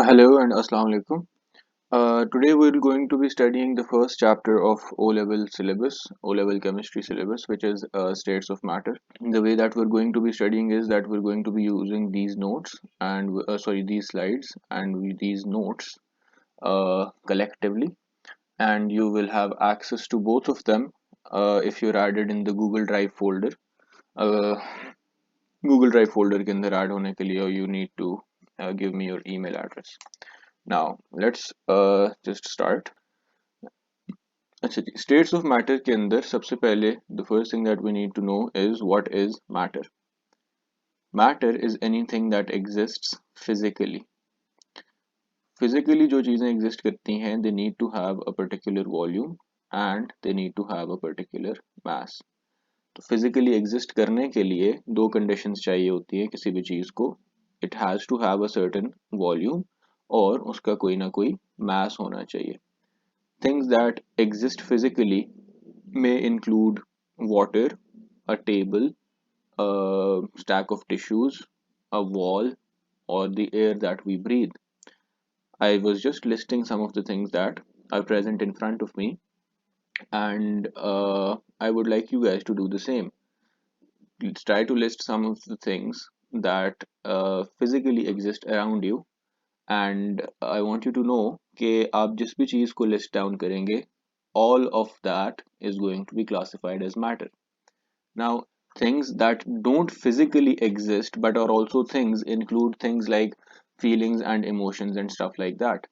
Hello and Assalamu alaikum. Today we're going to be studying the first chapter of O-level syllabus, O-level chemistry syllabus, which is states of matter. The way that we're going to be studying is that we're going to be using these notes and these slides and these notes collectively, and you will have access to both of them if you're added in the Google Drive folder. Uh, Google Drive folder के अंदर add होने के लिए you need to give me your email address. Now let's just start. अच्छा जी, states of matter के अंदर सबसे पहले the first thing that we need to know is what is matter. Matter is anything that exists physically. Physically जो चीज़ें exist करती हैं they need to have a particular volume and they need to have a particular mass. तो physically exist करने के लिए दो conditions चाहिए होती है किसी भी चीज़ को. It has to have a certain volume और उसका कोई ना कोई mass होना चाहिए. Things that exist physically may include water, a table, a stack of tissues, a wall, or the air that we breathe. I was just listing some of the things that are present in front of me, and I would like you guys to do the same. Let's try to list some of the things that physically exist around you, and I want you to know कि आप जिस भी चीज़ को list down करेंगे, all of that is going to be classified as matter. Now, things that don't physically exist but are also things include things like feelings and emotions and stuff like that.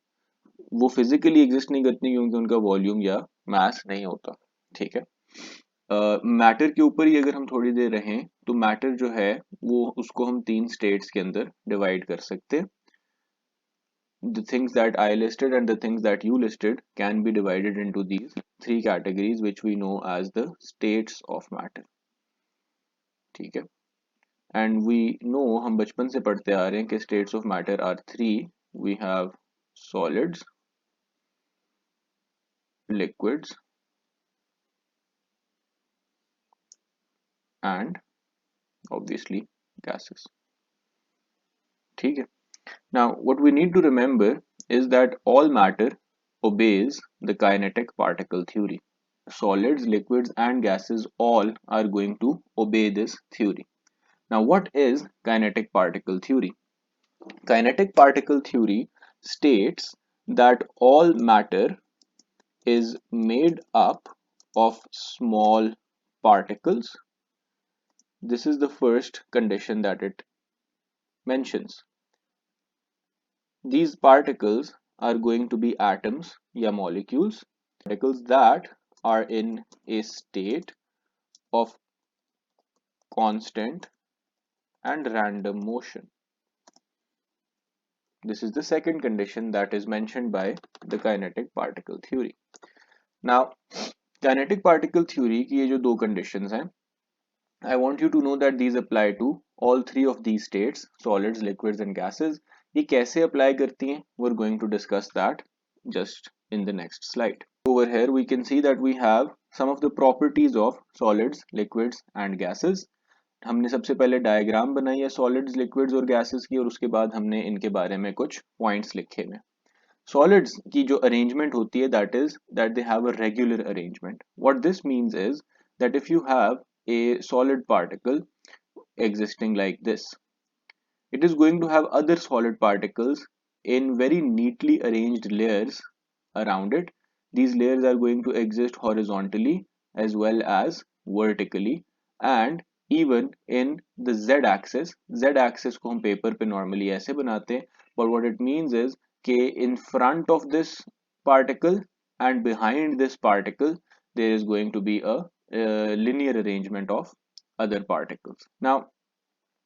वो physically exist नहीं करती क्योंकि उनका volume या mass नहीं होता. ठीक है. मैटर के ऊपर ही अगर हम थोड़ी देर रहें तो मैटर जो है वो उसको हम तीन स्टेट्स के अंदर डिवाइड कर सकते हैं. The things that I listed and the things that you listed can be divided into these three categories which we know as the states of matter. ठीक है. And we know हम बचपन से पढ़ते आ रहे हैं कि states of matter are three. We have solids, liquids and obviously gases. ठीक है. Now what we need to remember is that all matter obeys the kinetic particle theory. Solids, liquids and gases all are going to obey this theory. Now what is kinetic particle theory? Kinetic particle theory states that all matter is made up of small particles. This is the first condition that it mentions. These particles are going to be atoms या molecules, particles that are in a state of constant and random motion. This is the second condition that is mentioned by the kinetic particle theory. Now, kinetic particle theory की ये जो दो conditions हैं, I want you to know that these apply to all three of these states, solids, liquids and gases. ये कैसे apply करती हैं? We're going to discuss that just in the next slide. Over here we can see that we have some of the properties of solids, liquids and gases. हमने सबसे पहले diagram बनाई है solids, liquids और gases की और उसके बाद हमने इनके बारे में कुछ पॉइंट्स लिखे हुए. सॉलिड्स की जो अरेंजमेंट होती है that is that they have a regular arrangement. What this means is that if you have a solid particle existing like this, it is going to have other solid particles in very neatly arranged layers around it. These layers are going to exist horizontally as well as vertically and even in the z axis. Z axis को हम paper पे normally ऐसे बनाते हैं, but what it means is कि in front of this particle and behind this particle there is going to be a linear arrangement of other particles. Now,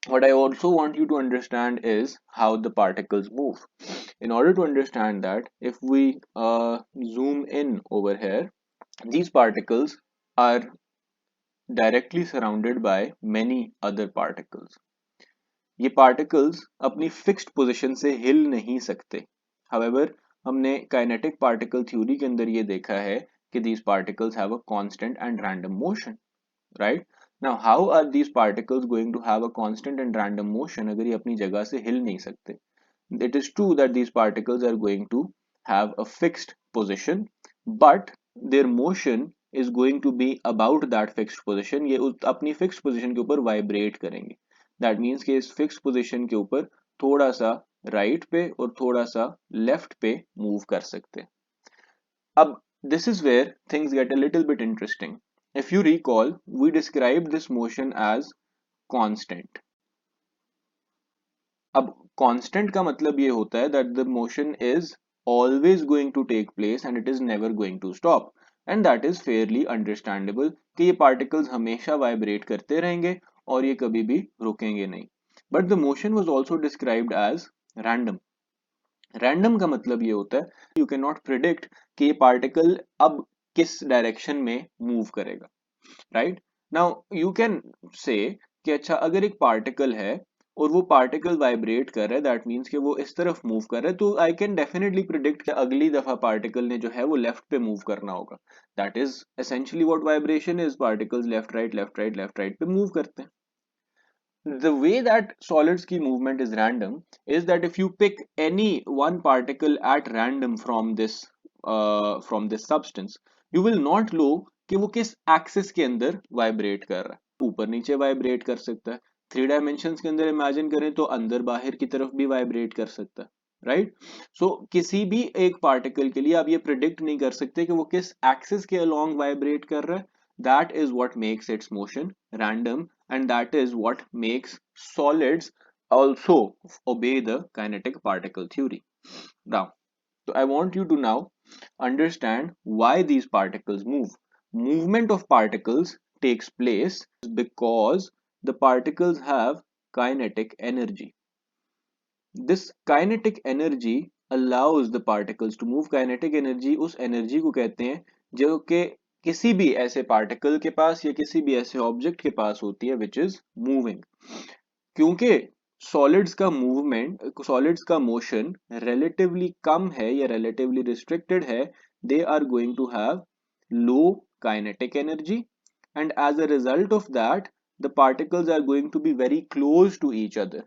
what I also want you to understand is how the particles move. In order to understand that, if we zoom in over here, these particles are directly surrounded by many other particles. ये particles अपनी fixed position से हिल नहीं सकते. However, हमने kinetic particle theory के अंदर ये देखा है कि these particles have a constant and random motion, right? Now, how are these particles going to have a constant and random motion अगर ये अपनी जगह से हिल नहीं सकते? it is true that these particles are going to have a fixed position, but their motion is going to be about that fixed position. ये अपनी fixed position के ऊपर vibrate करेंगे. That means कि इस fixed position के ऊपर थोड़ा सा right पे और थोड़ा सा left पे move कर सकते हैं. अब this is where things get a little bit interesting. If you recall, we described this motion as constant. अब constant का मतलब ये होता है that the motion is always going to take place and it is never going to stop, and that is fairly understandable कि ये particles हमेशा vibrate करते रहेंगे और ये कभी भी रुकेंगे नहीं. But the motion was also described as random. Random का मतलब ये होता है you cannot predict कि ये particle अब किस direction में move करेगा. Right now you can say कि अच्छा अगर एक पार्टिकल है और वो पार्टिकल वाइब्रेट कर रहा है, दैट मीन्स कि वो इस तरफ मूव कर रहा है, तो आई कैन डेफिनेटली प्रिडिक्ट कि अगली दफा पार्टिकल ने जो है वो लेफ्ट पे मूव करना होगा. That is essentially what vibration is. Particles left right left right left right पे मूव करते हैं. The way that solids की movement is random is that if you pick any one particle at random from this substance, you will not know कि वो किस axis के अंदर vibrate कर रहा है. ऊपर नीचे वाइब्रेट कर सकता है. 3 डायमेंशंस के अंदर इमेजिन करें तो अंदर बाहर की तरफ भी वाइब्रेट कर सकता है. राइट सो किसी भी एक पार्टिकल के लिए आप ये प्रिडिक्ट नहीं कर सकते कि वो किस एक्सिस के अलोंग वाइब्रेट कर रहा है. That is what makes its motion random, and that is what makes solids also obey the kinetic particle theory. Now, so I want you to now understand why these particles move. Movement of particles takes place because the particles have kinetic energy. This kinetic energy allows the particles to move. Kinetic energy उस energy को कहते हैं जो कि किसी भी ऐसे particle के पास या किसी भी ऐसे ऑब्जेक्ट के पास होती है विच इज मूविंग. क्योंकि सॉलिड्स का मोशन रिलेटिवली कम है या रिलेटिवली रिस्ट्रिक्टेड है, they are going to have low kinetic energy, and as a result of that the particles are going to be very close to each other.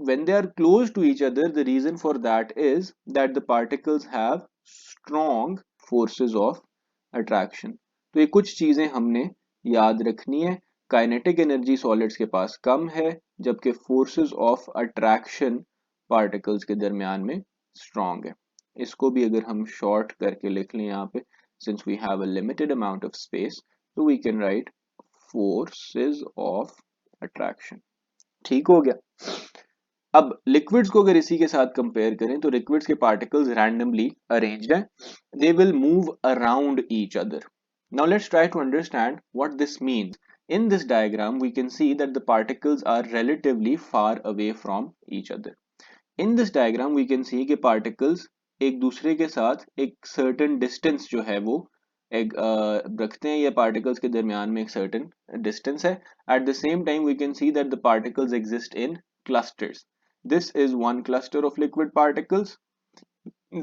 When they are close to each other, the reason for that is that the particles have strong forces of attraction. तो ये कुछ चीजें हमने याद रखनी है. Kinetic energy solids के पास कम है जबकि फोर्सेस ऑफ अट्रैक्शन पार्टिकल्स के दरमियान में स्ट्रॉन्ग है. इसको भी अगर हम शॉर्ट करके लिख लें यहाँ पे, since we have a limited amount of space, so we can write forces of attraction. ठीक हो गया. अब लिक्विड्स को अगर इसी के साथ कंपेयर करें तो लिक्विड्स के पार्टिकल्स रैंडमली अरेंज्ड हैं. They will move around each other. Now let's try to understand what this means. In this diagram, we can see that the particles are relatively far away from each other. In this diagram, we can see कि particles एक दूसरे के साथ एक certain distance जो है वो एक रखते हैं. ये particles के दरमियान में एक certain distance है. At the same time, we can see that the particles exist in clusters. This is one cluster of liquid particles.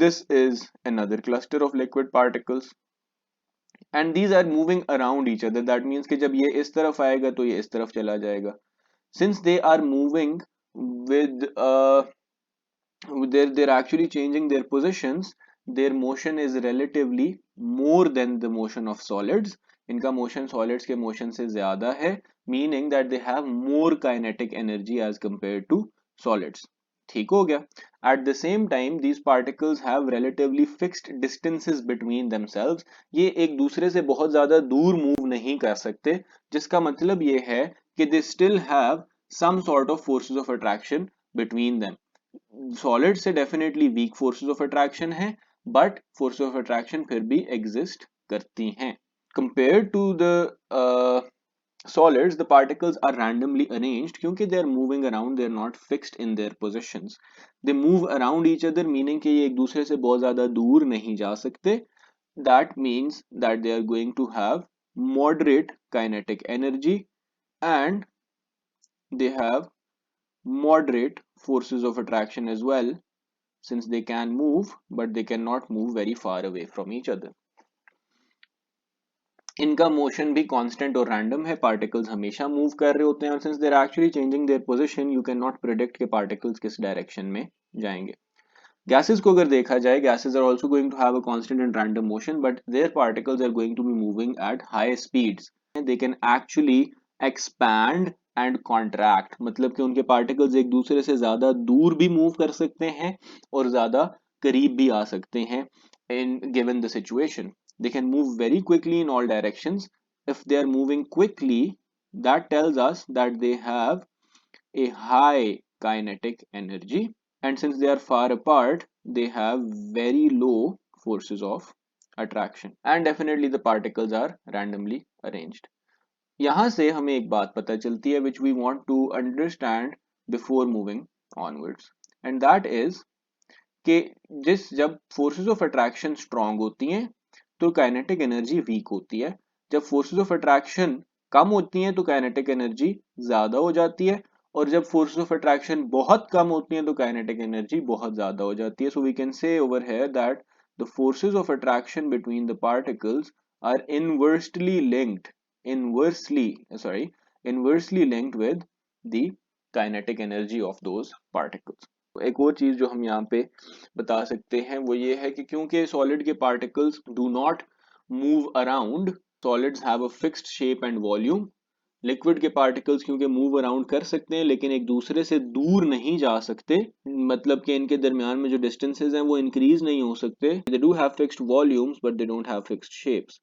This is another cluster of liquid particles. And these are moving around each other. That means कि जब ये इस तरफ आएगा तो ये इस तरफ चला जाएगा. Since they are moving with they're actually changing their positions, their motion is relatively more than the motion of solids. इनका motion solids के motion से ज्यादा है, meaning that they have more kinetic energy as compared to solids. ठीक हो गया. At the same time, these particles have relatively fixed distances between themselves. ये एक दूसरे से बहुत ज्यादा दूर move नहीं कर सकते, जिसका मतलब ये है कि they still have some sort of forces of attraction between them. Solid से definitely weak forces of attraction है, but forces of attraction फिर भी exist करती हैं. Compared to the solids, the particles are randomly arranged क्योंकि they are moving around, they are not fixed in their positions. They move around each other, meaning कि ये एक दूसरे से बहुत ज़्यादा दूर नहीं जा सकते. That means that they are going to have moderate kinetic energy and they have moderate forces of attraction as well, since they can move, but they cannot move very far away from each other. इनका motion भी constant और random है, particles हमेशा move कर रहे होते हैं, और since they are actually changing their position you can not predict के पार्टिकल्स किस डायरेक्शन में जाएंगे। गैसेस को अगर देखा जाए, gases are also going to have a constant and random motion, but their particles are going to be moving at high speeds. They can actually expand and contract, मतलब कि उनके पार्टिकल्स एक दूसरे से ज्यादा दूर भी मूव कर सकते हैं और ज्यादा करीब भी आ सकते हैं in given the situation. They can move very quickly in all directions. If they are moving quickly, that tells us that they have a high kinetic energy, and since they are far apart, they have very low forces of attraction, and definitely the particles are randomly arranged. यहाँ से हमें एक बात पता चलती है which we want to understand before moving onwards, and that is कि जब फोर्सेस ऑफ अट्रैक्शन स्ट्रांग होती हैं तो काइनेटिक एनर्जी वीक होती है, जब फोर्सेस ऑफ अट्रैक्शन कम होती हैं तो काइनेटिक एनर्जी ज्यादा हो जाती है, और जब फोर्सेस ऑफ अट्रैक्शन बहुत कम होती हैं तो काइनेटिक एनर्जी बहुत ज्यादा हो जाती है। So we can say over here that the forces of attraction between the particles are inversely sorry inversely linked with the kinetic energy of those particles. एक और चीज जो हम यहाँ पे बता सकते हैं वो ये है कि क्योंकि सॉलिड के particles do not move around, solids have a fixed shape and volume. Liquid के पार्टिकल्स क्योंकि मूव अराउंड कर सकते हैं लेकिन एक दूसरे से दूर नहीं जा सकते, मतलब कि इनके दरमियान में जो डिस्टेंसेस हैं वो इंक्रीज नहीं हो सकते। They do have fixed volumes but they don't have fixed shapes.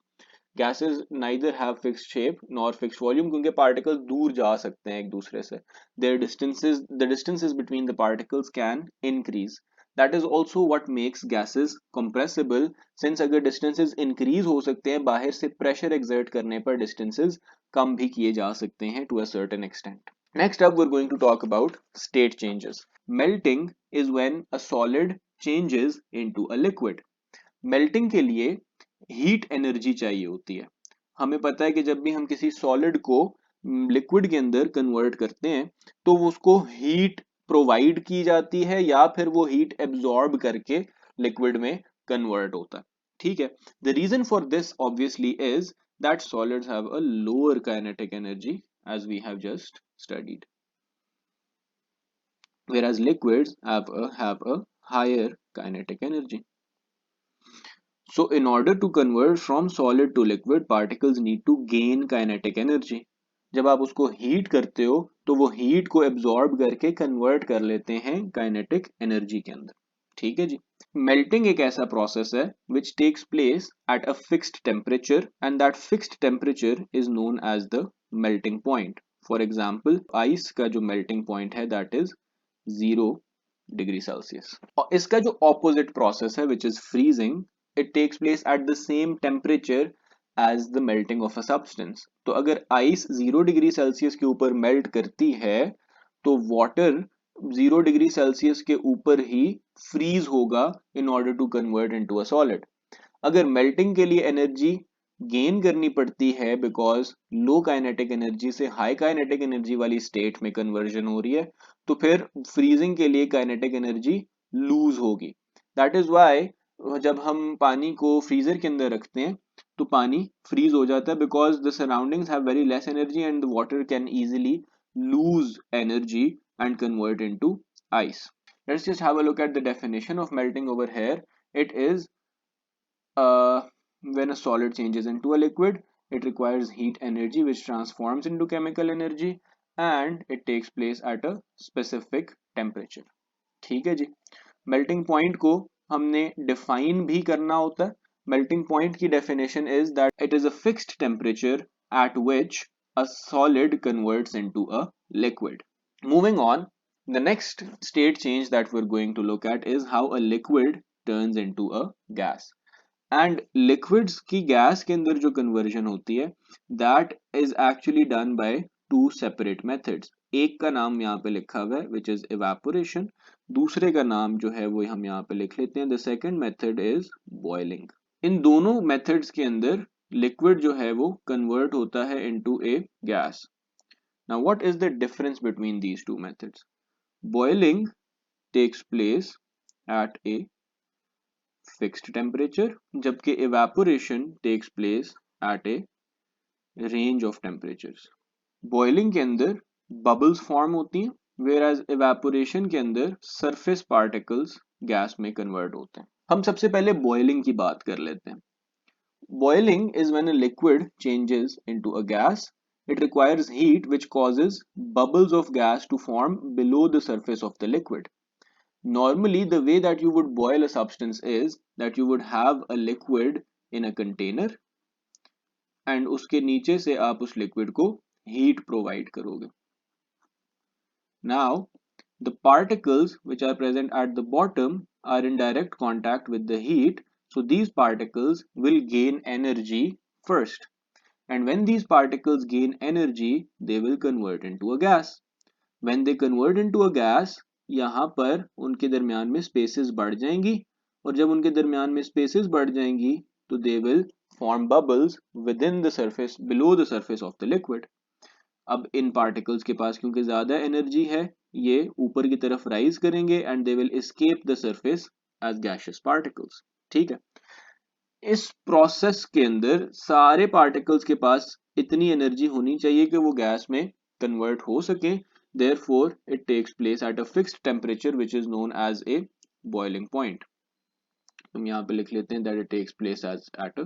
Gases neither have fixed shape nor fixed volume क्योंकि particles दूर जा सकते हैं एक दूसरे से। The distances between the particles can increase. That is also what makes gases compressible, since अगर distances increase हो सकते हैं, बाहर से pressure exert करने पर distances कम भी किए जा सकते हैं to a certain extent. Next up, we're going to talk about state changes. Melting is when a solid changes into a liquid. Melting के लिए हीट एनर्जी चाहिए होती है। हमें पता है कि जब भी हम किसी सॉलिड को लिक्विड के अंदर कन्वर्ट करते हैं तो उसको हीट प्रोवाइड की जाती है या फिर वो हीट एब्जॉर्ब करके लिक्विड में कन्वर्ट होता है। ठीक है, the reason for this obviously is that solids have a lower kinetic energy as we have just studied, whereas liquids have a higher kinetic energy. So in order to convert from solid to liquid, particles need to gain kinetic energy. जब आप उसको heat करते हो तो वो heat को absorb करके convert कर लेते हैं काइनेटिक एनर्जी के अंदर। ठीक है जी। मेल्टिंग एक ऐसा प्रोसेस है which takes place at a fixed temperature and that fixed temperature is known as the melting point. For example, ice का जो melting point है that is 0 डिग्री सेल्सियस। और इसका जो ऑपोजिट प्रोसेस है which is freezing, it takes place at the same temperature as the melting of a substance. तो अगर ice 0 degree Celsius के ऊपर मेल्ट करती है तो वाटर 0 डिग्री सेल्सियस के ऊपर ही फ्रीज होगा in order to convert into a solid. अगर मेल्टिंग के लिए एनर्जी गेन करनी पड़ती है बिकॉज लो काइनेटिक एनर्जी से हाई काइनेटिक एनर्जी वाली स्टेट में कन्वर्जन हो रही है, तो फिर फ्रीजिंग के लिए काइनेटिक एनर्जी लूज होगी। दैट इज वाई जब हम पानी को फ्रीजर के अंदर रखते हैं तो पानी फ्रीज हो जाता है because the surroundings have very less energy and the water can easily lose energy and convert into ice. Let's just have a look at the definition of melting over here. It is when a solid changes into a liquid, it requires heat energy which transforms into chemical energy and it takes place at a specific temperature. ठीक है जी। Melting point को हमने define भी करना होता है। Melting point की definition is that it is a fixed temperature at which a solid converts into a liquid. Moving on, the next state change that we're going to look at is how a liquid turns into a gas. And liquids की gas के अंदर जो conversion होती है that is actually done by two separate methods. एक का नाम यहाँ पे लिखा हुआ है which is evaporation, दूसरे का नाम जो है वो हम यहाँ पे लिख लेते हैं the second method is boiling. इन दोनों methods के अंदर liquid जो है वो convert होता है into a gas. Now what is the difference between these two methods? Boiling takes place at a fixed temperature जबकि evaporation takes place at a range of temperatures. Boiling के अंदर बबल्स फॉर्म होती हैं, whereas evaporation के अंदर surface particles gas में convert होते हैं। हम सबसे पहले बॉइलिंग की बात कर लेते हैं। Boiling is when a liquid changes into a gas. It requires heat which causes bubbles of gas to form below the surface of the liquid. Normally, the way that you would boil a substance is that you would have a liquid in a container and उसके नीचे से आप उस liquid को heat provide करोगे. Now, the particles which are present at the bottom are in direct contact with the heat, so these particles will gain energy first. And when these particles gain energy, they will convert into a gas. When they convert into a gas, यहाँ पर उनके दरमियान में spaces बढ़ जाएंगी, और जब उनके दरमियान में spaces बढ़ जाएंगी, तो they will form bubbles within the surface, below the surface of the liquid. अब इन particles के पास क्योंकि ज़्यादा energy है, ये ऊपर की तरफ rise करेंगे and they will escape the surface as gaseous particles. ठीक है? इस प्रोसेस के अंदर सारे पार्टिकल्स के पास इतनी एनर्जी होनी चाहिए कि वो गैस में कन्वर्ट हो सके, therefore it takes place at a fixed temperature which is known as a boiling point. हम यहाँ पे लिख लेते हैं that it takes place as at a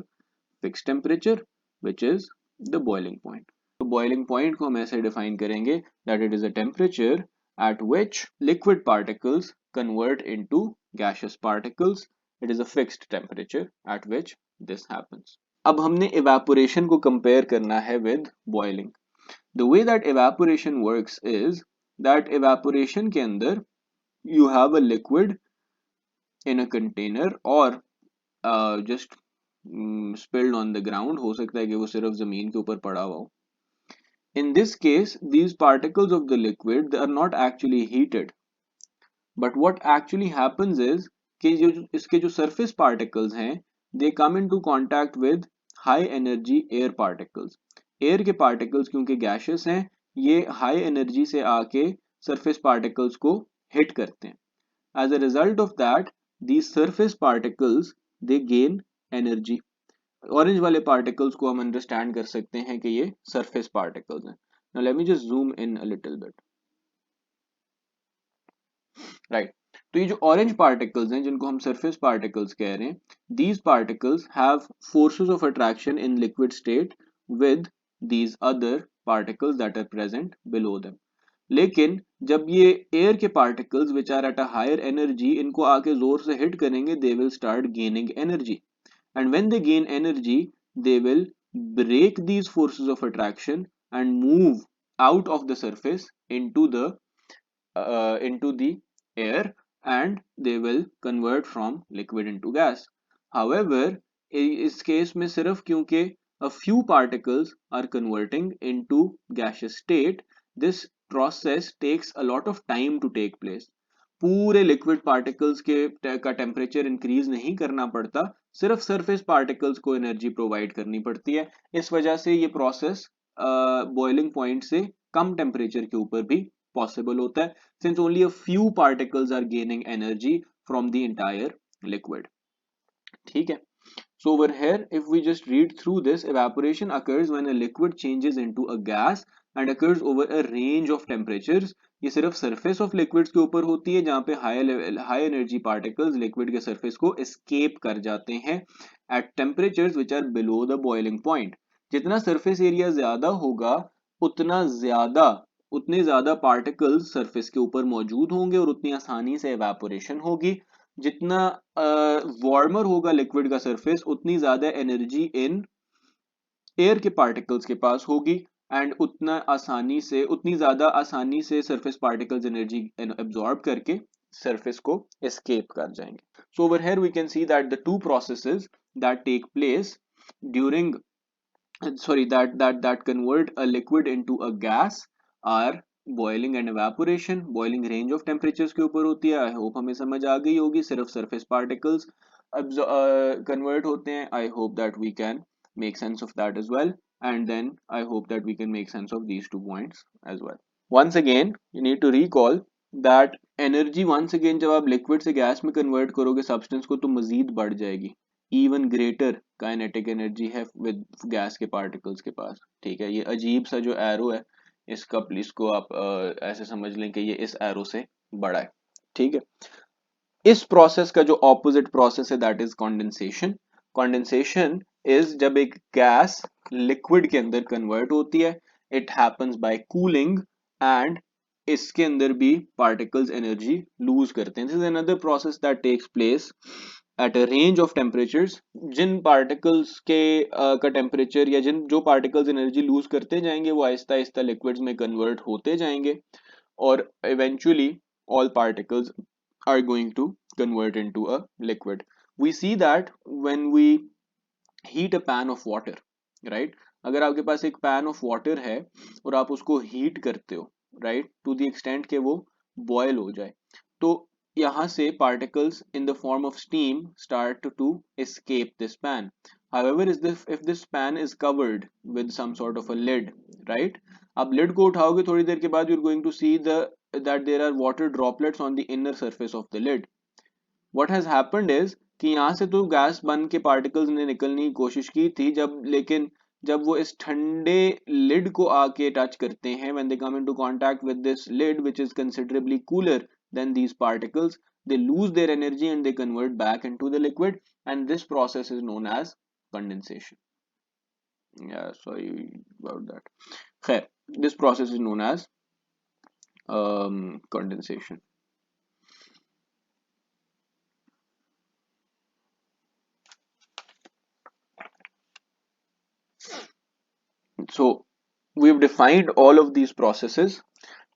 fixed temperature which is the boiling point. तो बॉइलिंग पॉइंट को हम ऐसे डिफाइन करेंगे that it is a temperature at which liquid particles convert into gaseous particles. It is a fixed temperature at which this happens. अब हमने evaporation को compare करना है with boiling. The way that evaporation works is that evaporation के अंदर you have a liquid in a container or just spilled on the ground. हो सकता है कि वो सिर्फ जमीन के ऊपर पड़ा हुआ हो. In this case, these particles of the liquid they are not actually heated. But what actually happens is कि जो इसके जो surface particles हैं they come into contact with high energy air particles. Air के particles क्योंकि gaseous हैं ये high energy से आके surface particles को hit करते हैं. As a result of that, these surface particles they gain energy. Orange वाले पार्टिकल्स को हम अंडरस्टैंड कर सकते हैं कि ये सरफेस पार्टिकल्स हैं. Now let me just zoom in a little bit. Right, तो ये जो ऑरेंज पार्टिकल्स हैं जिनको हम सरफेस पार्टिकल्स कह रहे हैं, these particles have forces of attraction in liquid state with these other particles that are present below them. लेकिन जब ये एयर के particles which are at a higher energy इनको आके जोर से हिट करेंगे, they will start gaining energy. And when they gain energy, they will break these forces of attraction and move out of the surface into the air, and they will convert from liquid into gas. However, इस case में सिर्फ क्योंकि a few particles are converting into gaseous state, this process takes a lot of time to take place. पूरे liquid particles के का temperature increase नहीं करना पड़ता, सिर्फ सरफेस पार्टिकल्स को एनर्जी प्रोवाइड करनी पड़ती है. इस वजह से ये प्रोसेस बॉइलिंग पॉइंट से कम टेम्परेचर के ऊपर भी पॉसिबल होता है, since only a few particles are gaining energy from the entire liquid. ठीक है. So over here, if we just read through this, evaporation occurs when a liquid changes into a gas and occurs over a range of temperatures. ये सिर्फ surface of liquids के ऊपर होती है जहाँ पे high energy particles liquid के surface को escape कर जाते हैं at temperatures which are below the boiling point. जितना surface area ज़्यादा होगा उतने ज़्यादा particles surface के ऊपर मौजूद होंगे और उतनी आसानी से evaporation होगी. जितना वार्मर होगा लिक्विड का सरफेस उतनी ज्यादा एनर्जी इन एयर के पार्टिकल्स के पास होगी एंड उतनी ज्यादा आसानी से सरफेस पार्टिकल्स एनर्जी एब्जॉर्ब करके सरफेस को एस्केप कर जाएंगे. So over here we can see that the two processes that take place during that convert a liquid into a gas are boiling and evaporation. Boiling range of temperatures के ऊपर होती है. I hope हमें समझ आ गई होगी. सिर्फ surface particles convert होते हैं. I hope that we can make sense of that as well, and then I hope that we can make sense of these 2 points as well. Once again you need to recall that energy once again जब आप liquid से gas में convert करोगे substance को तो मजीद बढ़ जाएगी. Even greater kinetic energy है विद गैस के पार्टिकल्स के पास। ठीक है, ये अजीब सा जो एरो है इसको आप ऐसे समझ लें कि ये इस एरो से बड़ा है। ठीक है, इस प्रोसेस का जो ऑपोजिट प्रोसेस है that is condensation. Condensation is जब एक गैस लिक्विड के अंदर कन्वर्ट होती है, it happens by cooling and इसके अंदर भी पार्टिकल्स एनर्जी लूज करते हैं। This is another process that takes place at a range of temperatures. जिन पार्टिकल्स के का टेम्परेचर या जिन जो पार्टिकल्स एनर्जी लूज करते जाएंगे वो आहिस्ता आहिस्ता लिक्विड्स में कन्वर्ट होते जाएंगे और eventually all particles are going to convert into a liquid. We see that when we heat a pan of water, right? अगर आपके पास एक pan of water है और आप उसको heat करते हो, right, to the extent कि वो boil हो जाए, तो यहाँ से particles in the form of steam start to escape this pan. However, if this pan is covered with some sort of a lid, right? आप lid को उठाओगे थोड़ी देर के बाद you're going to see that there are water droplets on the inner surface of the lid. What has happened is कि यहाँ से तो gas बन के पार्टिकल्स ने निकलने की कोशिश की थी लेकिन जब वो इस ठंडे लिड को आके टच करते हैं, when they come into contact with this lid which is considerably cooler than these particles, they lose their energy and they convert back into the liquid, and this process is known as condensation. Yeah, sorry about that. Khair, this process is known as condensation. So we've defined all of these processes.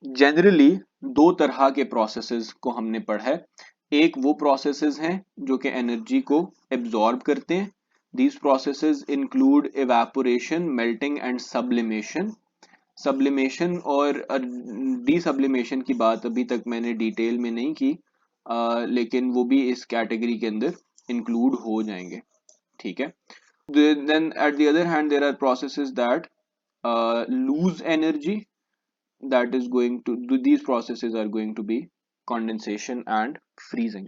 Generally दो तरह के processes को हमने पढ़ा है। एक वो processes हैं जो कि energy को absorb करते हैं। These processes include evaporation, melting and sublimation. Sublimation और desublimation की बात अभी तक मैंने डिटेल में नहीं की, लेकिन वो भी इस कैटेगरी के अंदर इंक्लूड हो जाएंगे। ठीक है, then at the other hand there are processes that lose energy, that is going to these processes are going to be condensation and freezing.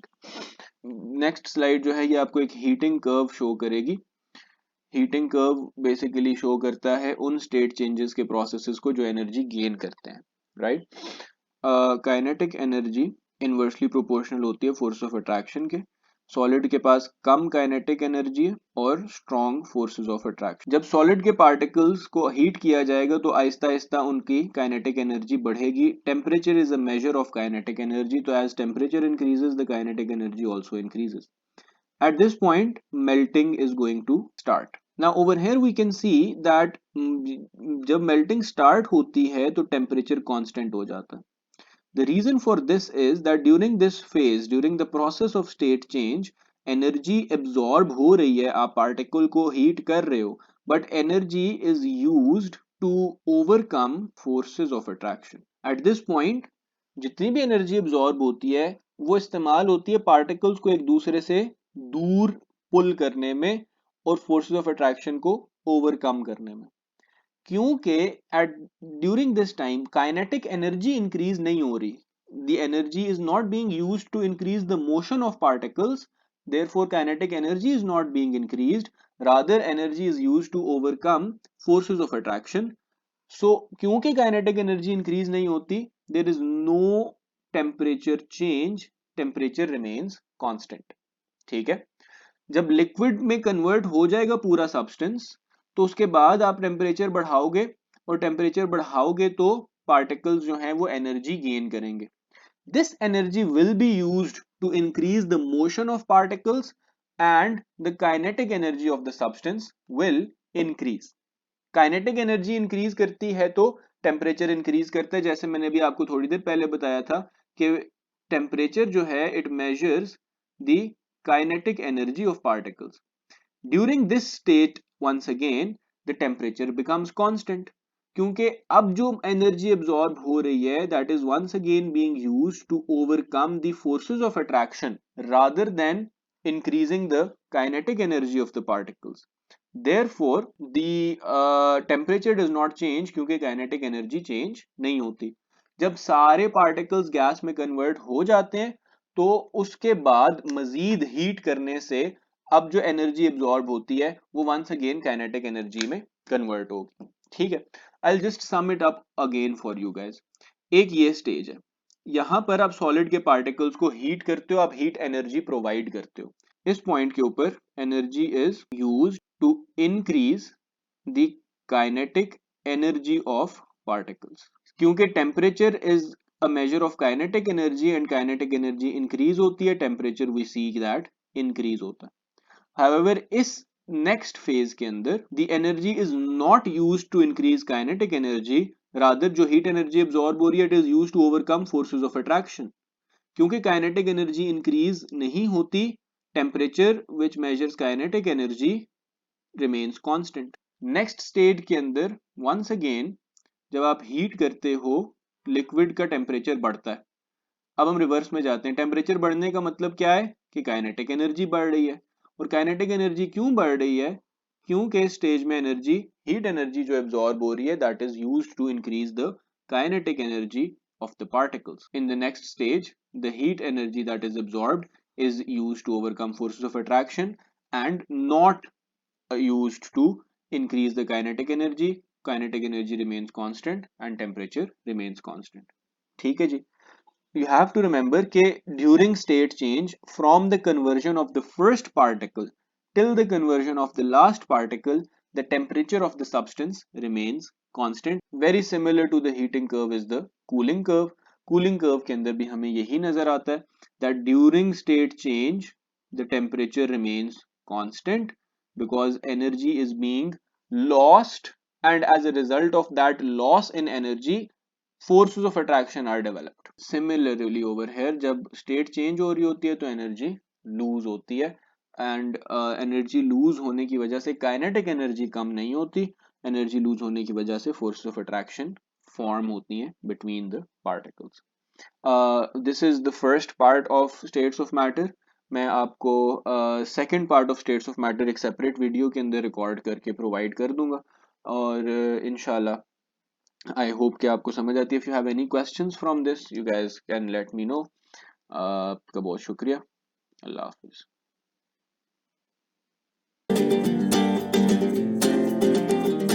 Next slide जो है ये आपको एक हीटिंग कर्व शो करेगी। हीटिंग कर्व बेसिकली शो करता है उन state changes के प्रोसेसेस को जो एनर्जी गेन करते हैं, right. Kinetic energy inversely proportional होती है फोर्स ऑफ अट्रैक्शन के। सॉलिड के पास कम काइनेटिक एनर्जी है और स्ट्रॉन्ग फोर्सेस ऑफ अट्रैक्शन। जब सॉलिड के पार्टिकल्स को हीट किया जाएगा तो आहिस्ता आहिस्ता उनकी काइनेटिक एनर्जी बढ़ेगी। Temperature is a measure of kinetic energy, तो as temperature increases the kinetic energy also increases. At this point, melting is going to start. Now over here we can see that जब melting start होती है तो temperature constant हो जाता है। The reason for this is that during this phase, during the process of state change, energy absorb हो रही है, आप particle को heat कर रहे हो, but energy is used to overcome forces of attraction. At this point, जितनी भी energy absorb होती है वो इस्तेमाल होती है particles को एक दूसरे से दूर pull करने में और forces of attraction को overcome करने में। क्योंकि at during this time kinetic energy increase नहीं हो रही, the energy is not being used to increase the motion of particles, therefore kinetic energy is not being increased, rather energy is used to overcome forces of attraction. So क्योंकि kinetic energy increase नहीं होती, there is no temperature change, temperature remains constant. ठीक है, जब liquid में convert हो जाएगा पूरा सब्सटेंस तो उसके बाद आप टेम्परेचर बढ़ाओगे और टेम्परेचर बढ़ाओगे तो पार्टिकल्स जो हैं वो एनर्जी गेन करेंगे। This energy will be used to increase the motion of particles and the kinetic energy of the substance will increase. Kinetic energy increase करती है तो टेम्परेचर इंक्रीज करता है। जैसे मैंने भी आपको थोड़ी देर पहले बताया था कि टेम्परेचर जो है it measures the kinetic energy of particles. During this state, once again, the temperature becomes constant. क्योंकि अब जो energy absorb हो रही है, that is once again being used to overcome the forces of attraction rather than increasing the kinetic energy of the particles. Therefore, the temperature does not change क्योंकि kinetic energy change नहीं होती। जब सारे particles gas में convert हो जाते हैं तो उसके बाद मजीद हीट करने से अब जो एनर्जी एब्जॉर्ब होती है वो वंस अगेन काइनेटिक एनर्जी में कन्वर्ट होगी। ठीक है, I will just sum it up again for you guys. एक ये स्टेज है, यहां पर आप सॉलिड के पार्टिकल्स को हीट करते हो, आप हीट एनर्जी प्रोवाइड करते हो। इस पॉइंट के ऊपर energy is used to increase the kinetic energy of particles. क्योंकि temperature is a measure of kinetic energy and kinetic energy increase होती है, temperature we see that increase होता है। However, इस नेक्स्ट फेज के अंदर the energy is not use to increase kinetic energy, rather जो heat energy absorb हो रही है it is use to overcome forces of attraction. क्योंकि काइनेटिक एनर्जी इंक्रीज नहीं होती, temperature which measures kinetic energy remains constant. Next state के अंदर once again जब आप हीट करते हो लिक्विड का टेम्परेचर बढ़ता है। अब हम रिवर्स में जाते हैं, टेम्परेचर बढ़ने का मतलब क्या है कि काइनेटिक एनर्जी बढ़ रही है। और काइनेटिक एनर्जी क्यों बढ़ रही है? क्योंकि स्टेज में एनर्जी, हीट एनर्जी जो एब्जॉर्ब हो रही है that is used to increase the kinetic energy of the particles. In the next stage, the heat energy that is absorbed is used to overcome forces of attraction and not used to increase the kinetic energy. Kinetic energy remains constant and temperature remains constant. ठीक है जी। You have to remember that during state change from the conversion of the first particle till the conversion of the last particle, the temperature of the substance remains constant. Very similar to the heating curve is the cooling curve. Cooling curve के अंदर भी हमें यही नजर आता है that during state change the temperature remains constant because energy is being lost, and as a result of that loss in energy forces of attraction are developed. Similarly over here, जब state change हो रही होती है तो energy lose होती है, and energy lose होने की वजह से kinetic energy कम नहीं होती, energy lose होने की वजह से forces of attraction form होती हैं between the particles. This is the first part of states of matter. मैं आपको second part of states of matter एक separate video के अंदर record करके provide कर दूंगा, और इंशाल्लाह I hope कि आपको समझ आती है। If you have any questions from this, you guys can let me know. आपका बहुत शुक्रिया। अल्लाह हाफिज।